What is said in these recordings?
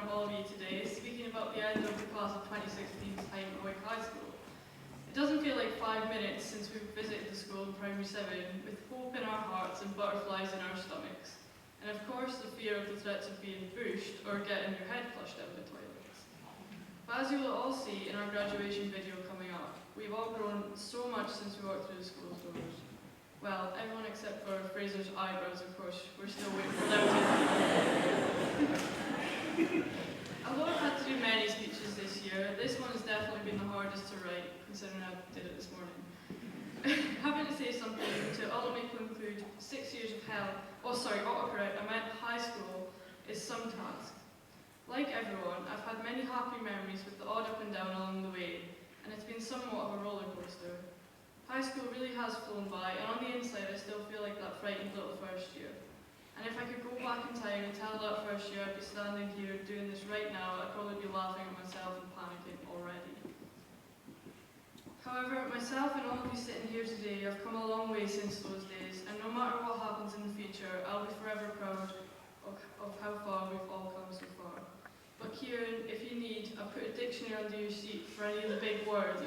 from all of you today, speaking about the end of the class of 2016's time at Hawick High School. It doesn't feel like 5 minutes since we visited the school in Primary 7, with hope in our hearts and butterflies in our stomachs. And of course, the fear of the threats of being bushed or getting your head flushed out of the toilets. But as you will all see in our graduation video coming up, we've all grown so much since we walked through the school's doors. Well, everyone except for Fraser's eyebrows, of course. We're still waiting for them to. Although I've had to do many speeches this year, this one has definitely been the hardest to write, considering I did it this morning. Having to say something to automatically include 6 years of hell, autocorrect, I meant high school, is some task. Like everyone, I've had many happy memories with the odd up and down along the way, and it's been somewhat of a roller coaster. High school really has flown by, and on the inside I still feel like that frightened little first year. And if I could go back in time and tell that first year I'd be standing here doing this right now, I'd probably be laughing at myself and panicking already. However, myself and all of you sitting here today have come a long way since those days, and no matter what happens in the future, I'll be forever proud of how far we've all come so far. But Kieran, if you need, I've put a dictionary under your seat for any of the big words.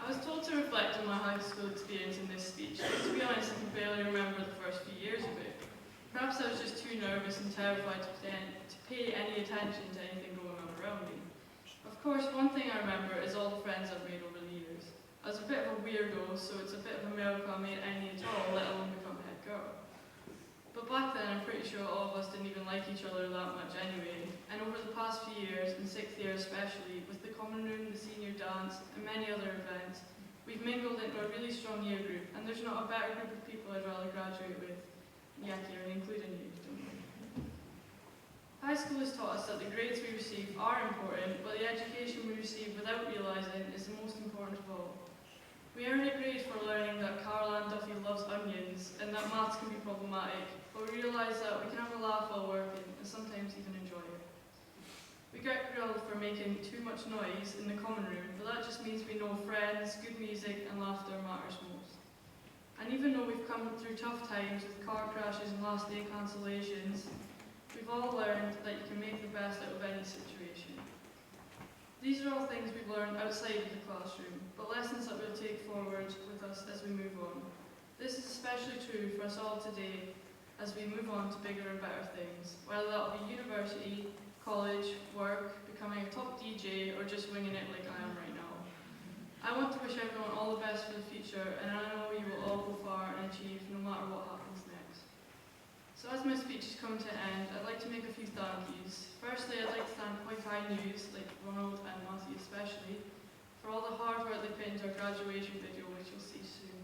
I was told to reflect on my high school experience in this speech, but to be honest, I can barely remember the first few years of it. Perhaps I was just too nervous and terrified to pay any attention to anything going on around me. Of course, one thing I remember is all the friends I've made over the years. I was a bit of a weirdo, so it's a bit of a miracle I made any at all, let alone become head girl. But back then, I'm pretty sure all of us didn't even like each other that much anyway, and over the past few years, and 6th year especially, with the common room, the senior dance, and many other events, we've mingled into a really strong year group, and there's not a better group of people I'd rather graduate with. Yeah, Kieran, including you, don't worry. High school has taught us that the grades we receive are important, but the education we receive without realising is the most important of all. We earn a grade for learning that Carol Ann Duffy loves onions, and that maths can be problematic, but we realise that we can have a laugh while working, and sometimes even enjoy it. We get grilled for making too much noise in the common room, but that just means we know friends, good music, and laughter matters most. And even though we've come through tough times with car crashes and last day cancellations, we've all learned that you can make the best out of any situation. These are all things we've learned outside of the classroom, but lessons that we'll take forward with us as we move on. This is especially true for us all today as we move on to bigger and better things, whether that will be university, college, work, becoming a top DJ, or just winging it like I am right now. I want to wish everyone all the best for the future, and I know you will all go far and achieve no matter what happens next. So as my speech has come to an end, I'd like to make a few thank yous. Firstly, I'd like to thank Point High News, like Ronald and Matthew especially, for all the hard work they put into our graduation video, which you'll see soon.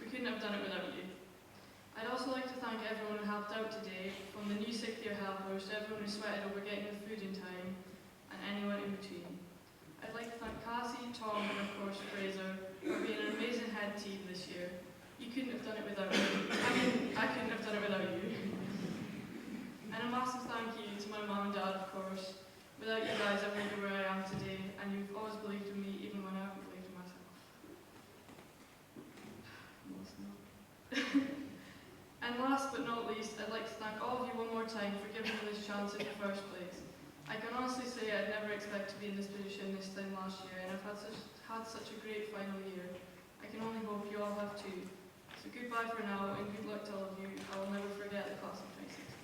We couldn't have done it without you. I'd also like to thank everyone who helped out today, from the new 6th year helpers to everyone who sweated over getting the food in time, and anyone in between. I'd like to thank Cassie, Tom, and of course Fraser for being an amazing head team this year. You couldn't have done it without me. I couldn't have done it without you. And a massive thank you to my mum and dad, of course. Without you guys, I wouldn't be where I am today, and you've always believed in me, even when I haven't believed in myself. And last but not least, I'd like to thank all of you one more time for giving me this chance in the first place. I can honestly say I'd never expect to be in this position this time last year, and I've had such a great final year. I can only hope you all have too. So goodbye for now, and good luck to all of you. I will never forget the class of 2016.